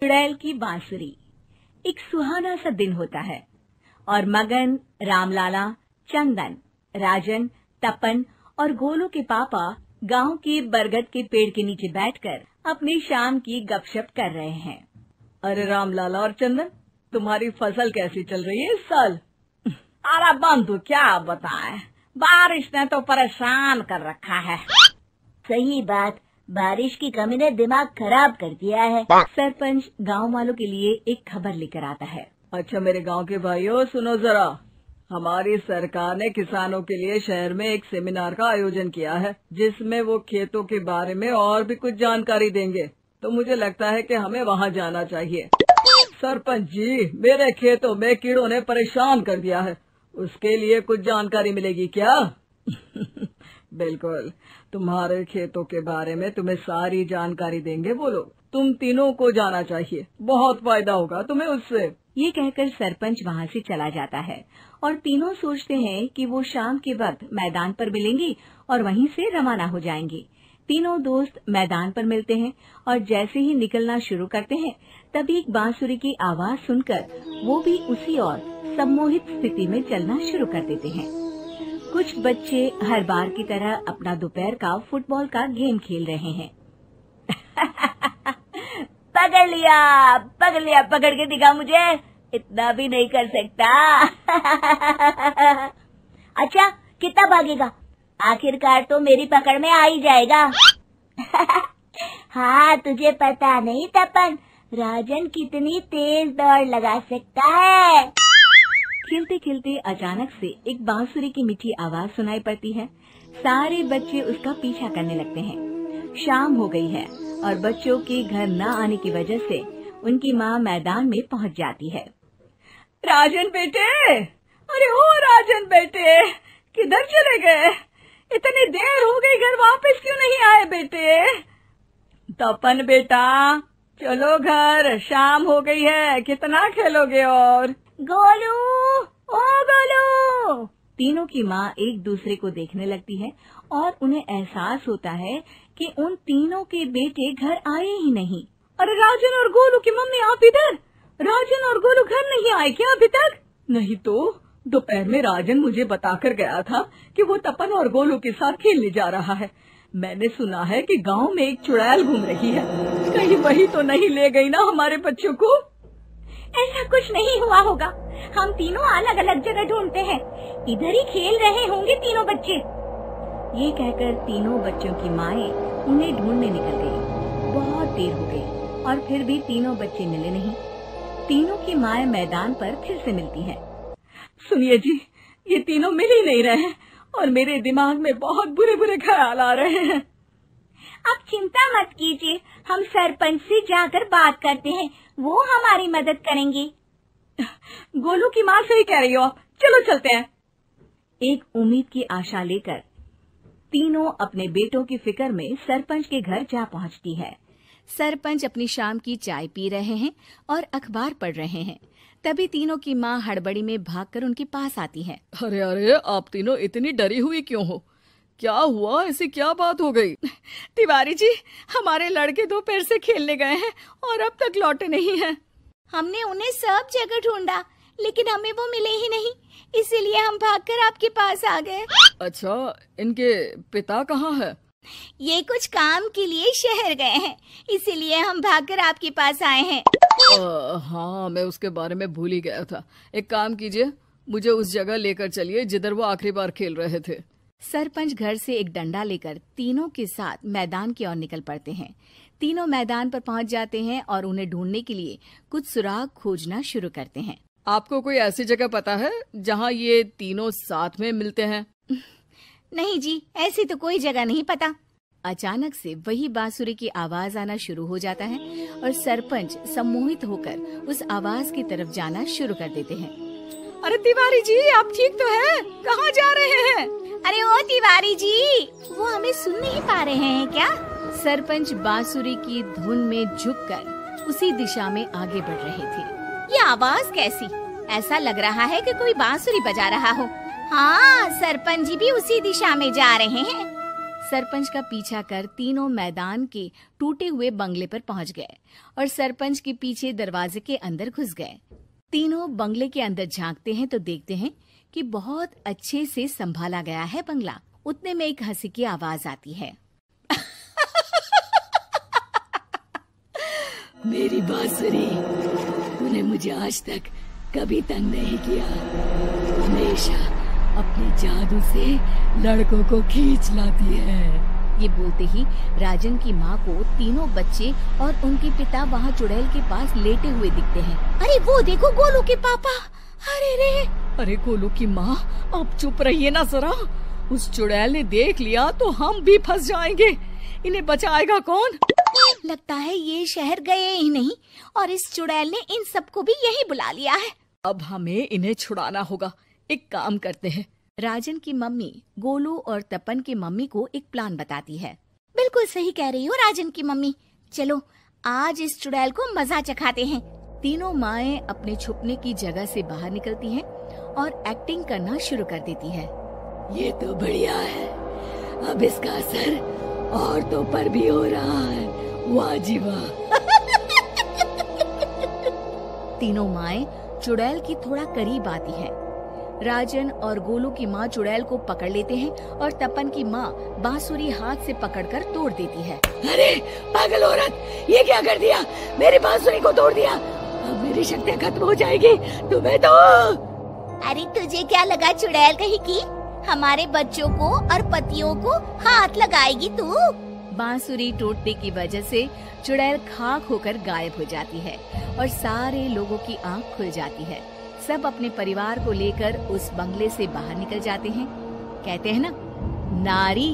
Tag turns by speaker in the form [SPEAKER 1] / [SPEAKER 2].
[SPEAKER 1] चुड़ैल की बांसुरी। एक सुहाना सा दिन होता है और मगन, रामलाला, चंदन, राजन, तपन और गोलू के पापा गांव के बरगद के पेड़ के नीचे बैठकर अपनी शाम की गपशप कर रहे हैं।
[SPEAKER 2] अरे रामलाला और चंदन, तुम्हारी फसल कैसी चल रही है इस साल?
[SPEAKER 3] अरे बंधु क्या बताएं, बारिश ने तो परेशान कर रखा है।
[SPEAKER 4] सही बात, बारिश की कमी ने दिमाग खराब कर दिया है।
[SPEAKER 1] सरपंच गांव वालों के लिए एक खबर लेकर आता है।
[SPEAKER 2] अच्छा मेरे गांव के भाइयों, सुनो जरा। हमारी सरकार ने किसानों के लिए शहर में एक सेमिनार का आयोजन किया है, जिसमें वो खेतों के बारे में और भी कुछ जानकारी देंगे। तो मुझे लगता है कि हमें वहां जाना चाहिए। सरपंच जी, मेरे खेतों में कीड़ों ने परेशान कर दिया है, उसके लिए कुछ जानकारी मिलेगी क्या? बिल्कुल, तुम्हारे खेतों के बारे में तुम्हें सारी जानकारी देंगे वो लोग। तुम तीनों को जाना चाहिए, बहुत फायदा होगा तुम्हें उससे।
[SPEAKER 1] ये कहकर सरपंच वहाँ से चला जाता है और तीनों सोचते हैं कि वो शाम के वक्त मैदान पर मिलेंगे और वहीं से रवाना हो जाएंगे। तीनों दोस्त मैदान पर मिलते हैं और जैसे ही निकलना शुरू करते हैं तभी एक बांसुरी की आवाज सुनकर वो भी उसी ओर सम्मोहित स्थिति में चलना शुरू कर देते हैं। कुछ बच्चे हर बार की तरह अपना दोपहर का फुटबॉल का गेम खेल रहे हैं।
[SPEAKER 4] पकड़ लिया, पकड़ के दिखा मुझे, इतना भी नहीं कर सकता। अच्छा कितना भागेगा? आखिरकार तो मेरी पकड़ में आ ही जाएगा। हाँ, तुझे पता नहीं तपन, राजन कितनी तेज दौड़ लगा सकता है।
[SPEAKER 1] खेलते खेलते अचानक से एक बांसुरी की मीठी आवाज सुनाई पड़ती है। सारे बच्चे उसका पीछा करने लगते हैं। शाम हो गई है और बच्चों के घर न आने की वजह से उनकी माँ मैदान में पहुँच जाती है।
[SPEAKER 2] राजन बेटे, अरे ओ राजन बेटे, किधर चले गए? इतनी देर हो गई, घर वापस क्यों नहीं आए बेटे? तपन बेटा, चलो घर, शाम हो गई है, कितना खेलोगे? और
[SPEAKER 4] गोलू, ओ गोलू।
[SPEAKER 1] तीनों की माँ एक दूसरे को देखने लगती है और उन्हें एहसास होता है कि उन तीनों के बेटे घर आए ही नहीं।
[SPEAKER 2] अरे राजन और गोलू की मम्मी, आप इधर? राजन और गोलू घर नहीं आए क्या अभी तक? नहीं तो दोपहर में राजन मुझे बताकर गया था कि वो तपन और गोलू के साथ खेलने जा रहा है। मैंने सुना है कि गांव में एक चुड़ैल घूम रही है, कहीं वही तो नहीं ले गई ना हमारे बच्चों को?
[SPEAKER 4] ऐसा कुछ नहीं हुआ होगा, हम तीनों अलग अलग जगह ढूंढते हैं, इधर ही खेल रहे होंगे तीनों बच्चे।
[SPEAKER 1] ये कहकर तीनों बच्चों की माएं उन्हें ढूंढने निकल गयी। बहुत देर हो गई और फिर भी तीनों बच्चे मिले नहीं। तीनों की माएं मैदान पर फिर से मिलती हैं।
[SPEAKER 2] सुनिए जी, ये तीनों मिल ही नहीं रहे हैं और मेरे दिमाग में बहुत बुरे बुरे ख्याल आ रहे हैं।
[SPEAKER 4] आप चिंता मत कीजिए, हम सरपंच से जाकर बात करते हैं, वो हमारी मदद करेंगे।
[SPEAKER 2] गोलू की माँ सही कह रही हो, चलो चलते हैं।
[SPEAKER 1] एक उम्मीद की आशा लेकर तीनों अपने बेटों की फिक्र में सरपंच के घर जा पहुंचती है।
[SPEAKER 5] सरपंच अपनी शाम की चाय पी रहे हैं और अखबार पढ़ रहे हैं। तभी तीनों की माँ हड़बड़ी में भागकर उनके पास आती है।
[SPEAKER 2] अरे अरे, आप तीनों इतनी डरी हुई क्यों हो? क्या हुआ? ऐसी क्या बात हो गई?
[SPEAKER 5] तिवारी जी, हमारे लड़के दोपहर से खेलने गए हैं और अब तक लौटे नहीं हैं।
[SPEAKER 4] हमने उन्हें सब जगह ढूंढा, लेकिन हमें वो मिले ही नहीं, इसीलिए हम भागकर आपके पास आ गए।
[SPEAKER 2] अच्छा, इनके पिता कहाँ है?
[SPEAKER 4] ये कुछ काम के लिए शहर गए हैं, इसीलिए हम भागकर आपके पास आए हैं।
[SPEAKER 2] हाँ, मैं उसके बारे में भूल ही गया था। एक काम कीजिए, मुझे उस जगह लेकर चलिए जिधर वो आखिरी बार खेल रहे थे।
[SPEAKER 5] सरपंच घर से एक डंडा लेकर तीनों के साथ मैदान की ओर निकल पड़ते हैं। तीनों मैदान पर पहुंच जाते हैं और उन्हें ढूंढने के लिए कुछ सुराग खोजना शुरू करते हैं।
[SPEAKER 2] आपको कोई ऐसी जगह पता है जहां ये तीनों साथ में मिलते हैं?
[SPEAKER 4] नहीं जी, ऐसी तो कोई जगह नहीं पता।
[SPEAKER 5] अचानक से वही बांसुरी की आवाज आना शुरू हो जाता है और सरपंच सम्मोहित होकर उस आवाज की तरफ जाना शुरू कर देते हैं।
[SPEAKER 2] अरे तिवारी जी, आप ठीक तो हैं? कहाँ जा रहे हैं?
[SPEAKER 4] अरे ओ तिवारी जी, वो हमें सुन नहीं पा रहे हैं क्या?
[SPEAKER 5] सरपंच बांसुरी की धुन में झुककर उसी दिशा में आगे बढ़ रहे थे।
[SPEAKER 4] ये आवाज कैसी? ऐसा लग रहा है कि कोई बांसुरी बजा रहा हो। हाँ, सरपंच जी भी उसी दिशा में जा रहे हैं।
[SPEAKER 5] सरपंच का पीछा कर तीनों मैदान के टूटे हुए बंगले पर पहुंच गए और सरपंच के पीछे दरवाजे के अंदर घुस गए। तीनों बंगले के अंदर झांकते हैं तो देखते हैं कि बहुत अच्छे से संभाला गया है बंगला। उतने में एक हंसी की आवाज आती है।
[SPEAKER 6] मेरी बांसुरी, तूने मुझे आज तक कभी तंग नहीं किया। हमेशा अपने जादू से लड़कों को खींच लाती है।
[SPEAKER 5] ये बोलते ही राजन की माँ को तीनों बच्चे और उनके पिता वहाँ चुड़ैल के पास लेटे हुए दिखते हैं।
[SPEAKER 4] अरे वो देखो गोलू के पापा। अरे रे।
[SPEAKER 6] अरे गोलू की माँ, आप चुप रहिए ना जरा। उस चुड़ैल ने देख लिया तो हम भी फंस जाएंगे। इन्हें बचाएगा कौन?
[SPEAKER 4] लगता है ये शहर गए ही नहीं और इस चुड़ैल ने इन सबको भी यही बुला लिया है।
[SPEAKER 6] अब हमें इन्हें छुड़ाना होगा। एक काम करते हैं।
[SPEAKER 5] राजन की मम्मी गोलू और तपन की मम्मी को एक प्लान बताती है।
[SPEAKER 4] बिल्कुल सही कह रही हो राजन की मम्मी। चलो आज इस चुड़ैल को मजा चखाते हैं।
[SPEAKER 5] तीनों माएं अपने छुपने की जगह से बाहर निकलती हैं और एक्टिंग करना शुरू कर देती है।
[SPEAKER 6] ये तो बढ़िया है। अब इसका असर औरतों पर भी हो रहा है। वाह जी वाह।
[SPEAKER 5] तीनों माएं चुड़ैल की थोड़ा करीब आती हैं। राजन और गोलू की माँ चुड़ैल को पकड़ लेते हैं और तपन की माँ बांसुरी हाथ से पकड़कर तोड़ देती है।
[SPEAKER 6] अरे पागल औरत, ये क्या कर दिया? मेरी बांसुरी को तोड़ दिया। अब मेरी शक्तियाँ खत्म हो जाएगी। तुम्हें तो।
[SPEAKER 4] अरे तुझे क्या लगा चुड़ैल कहीं की हमारे बच्चों को और पतियों को हाथ लगाएगी तू?
[SPEAKER 5] बांसुरी टूटने की वजह से चुड़ैल खाक होकर गायब हो जाती है और सारे लोगों की आंख खुल जाती है। सब अपने परिवार को लेकर उस बंगले से बाहर निकल जाते हैं। कहते हैं ना, नारी